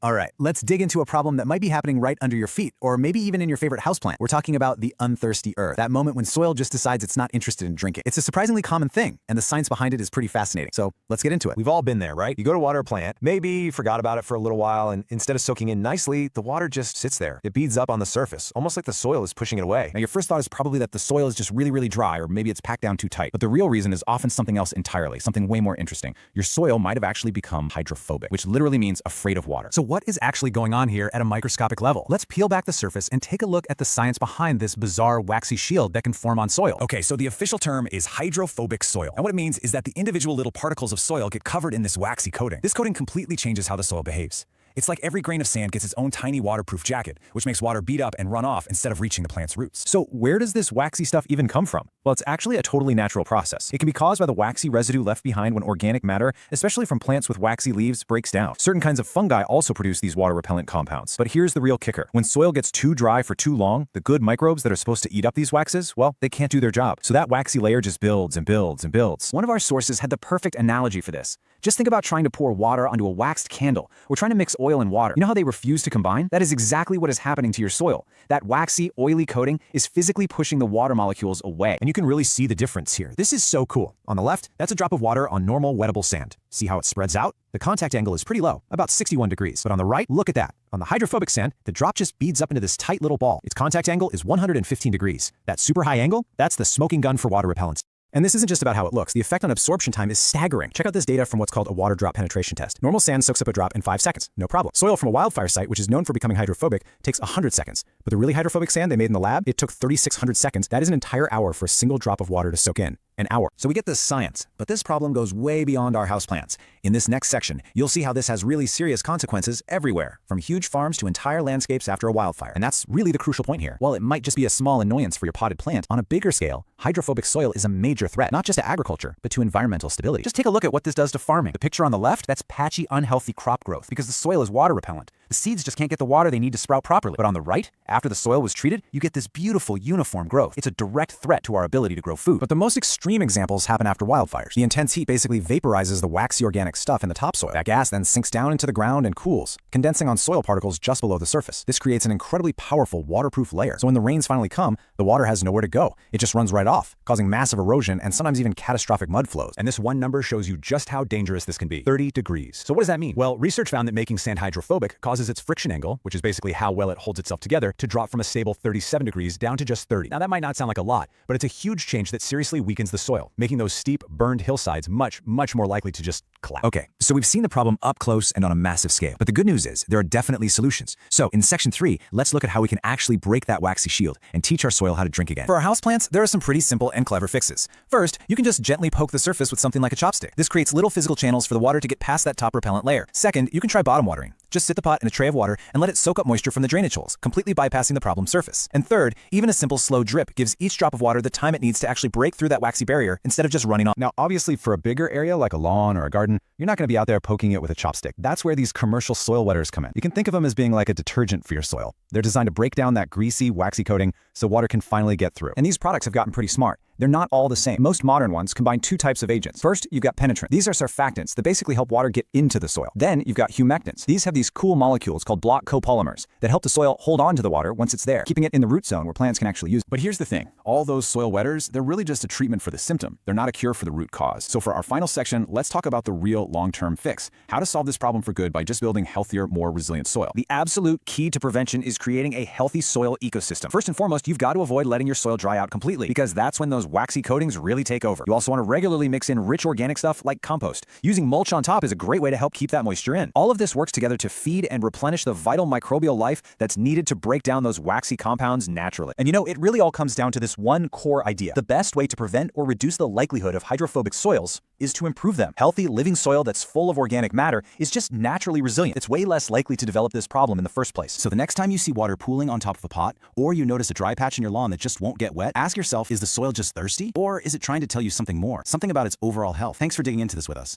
All right, let's dig into a problem that might be happening right under your feet, or maybe even in your favorite houseplant. We're talking about the unthirsty earth, that moment when soil just decides it's not interested in drinking. It's a surprisingly common thing, and the science behind it is pretty fascinating. So let's get into it. We've all been there, right? You go to water a plant, maybe you forgot about it for a little while, and instead of soaking in nicely, the water just sits there. It beads up on the surface, almost like the soil is pushing it away. Now, your first thought is probably that the soil is just really dry, or maybe it's packed down too tight. But the real reason is often something else entirely, something way more interesting. Your soil might have actually become hydrophobic, which literally means afraid of water. So what is actually going on here at a microscopic level? Let's peel back the surface and take a look at the science behind this bizarre waxy shield that can form on soil. Okay, so the official term is hydrophobic soil. And what it means is that the individual little particles of soil get covered in this waxy coating. This coating completely changes how the soil behaves. It's like every grain of sand gets its own tiny waterproof jacket, which makes water bead up and run off instead of reaching the plant's roots. So where does this waxy stuff even come from? Well, it's actually a totally natural process. It can be caused by the waxy residue left behind when organic matter, especially from plants with waxy leaves, breaks down. Certain kinds of fungi also produce these water-repellent compounds. But here's the real kicker. When soil gets too dry for too long, the good microbes that are supposed to eat up these waxes, well, they can't do their job. So that waxy layer just builds and builds and builds. One of our sources had the perfect analogy for this. Just think about trying to pour water onto a waxed candle, or trying to mix oil and water. You know how they refuse to combine? That is exactly what is happening to your soil. That waxy, oily coating is physically pushing the water molecules away. And you can really see the difference here. This is so cool. On the left, that's a drop of water on normal wettable sand. See how it spreads out? The contact angle is pretty low, about 61 degrees. But on the right, look at that. On the hydrophobic sand, the drop just beads up into this tight little ball. Its contact angle is 115 degrees. That super high angle, that's the smoking gun for water repellents. And this isn't just about how it looks. The effect on absorption time is staggering. Check out this data from what's called a water drop penetration test. Normal sand soaks up a drop in 5 seconds. No problem. Soil from a wildfire site, which is known for becoming hydrophobic, takes 100 seconds. But the really hydrophobic sand they made in the lab, it took 3,600 seconds. That is an entire hour for a single drop of water to soak in. An hour. So we get this science, but this problem goes way beyond our houseplants. In this next section, you'll see how this has really serious consequences everywhere, from huge farms to entire landscapes after a wildfire. And that's really the crucial point here. While it might just be a small annoyance for your potted plant, on a bigger scale, hydrophobic soil is a major threat, not just to agriculture, but to environmental stability. Just take a look at what this does to farming. The picture on the left, that's patchy, unhealthy crop growth, because the soil is water repellent. The seeds just can't get the water they need to sprout properly. But on the right, after the soil was treated, you get this beautiful, uniform growth. It's a direct threat to our ability to grow food. But the most extreme examples happen after wildfires. The intense heat basically vaporizes the waxy organic stuff in the topsoil. That gas then sinks down into the ground and cools, condensing on soil particles just below the surface. This creates an incredibly powerful waterproof layer. So when the rains finally come, the water has nowhere to go. It just runs right off, causing massive erosion and sometimes even catastrophic mud flows. And this one number shows you just how dangerous this can be. 30 degrees. So what does that mean? Well, research found that making sand hydrophobic causes its friction angle, which is basically how well it holds itself together, to drop from a stable 37 degrees down to just 30. Now that might not sound like a lot, but it's a huge change that seriously weakens the soil, making those steep, burned hillsides much more likely to just collapse. Okay, so we've seen the problem up close and on a massive scale. But the good news is there are definitely solutions. So in section 3, let's look at how we can actually break that waxy shield and teach our soil how to drink again. For our houseplants, there are some pretty simple and clever fixes. First, you can just gently poke the surface with something like a chopstick. This creates little physical channels for the water to get past that top repellent layer. Second, you can try bottom watering. Just sit the pot in a tray of water and let it soak up moisture from the drainage holes, completely bypassing the problem surface. And third, even a simple slow drip gives each drop of water the time it needs to actually break through that waxy barrier instead of just running off. Now, obviously, for a bigger area like a lawn or a garden, you're not going to be out there poking it with a chopstick. That's where these commercial soil wetters come in. You can think of them as being like a detergent for your soil. They're designed to break down that greasy, waxy coating so water can finally get through. And these products have gotten pretty smart. They're not all the same. Most modern ones combine 2 types of agents. First, you've got penetrant. These are surfactants that basically help water get into the soil. Then you've got humectants. These have these cool molecules called block copolymers that help the soil hold on to the water once it's there, keeping it in the root zone where plants can actually use it. But here's the thing. All those soil wetters, they're really just a treatment for the symptom. They're not a cure for the root cause. So for our final section, let's talk about the real long-term fix. How to solve this problem for good by just building healthier, more resilient soil. The absolute key to prevention is creating a healthy soil ecosystem. First and foremost, you've got to avoid letting your soil dry out completely, because that's when those waxy coatings really take over. You also want to regularly mix in rich organic stuff like compost. Using mulch on top is a great way to help keep that moisture in. All of this works together to feed and replenish the vital microbial life that's needed to break down those waxy compounds naturally. And you know, it really all comes down to this one core idea. The best way to prevent or reduce the likelihood of hydrophobic soils is to improve them. Healthy, living soil that's full of organic matter is just naturally resilient. It's way less likely to develop this problem in the first place. So the next time you see water pooling on top of a pot, or you notice a dry patch in your lawn that just won't get wet, ask yourself, is the soil just thirsty? Or is it trying to tell you something more? Something about its overall health? Thanks for digging into this with us.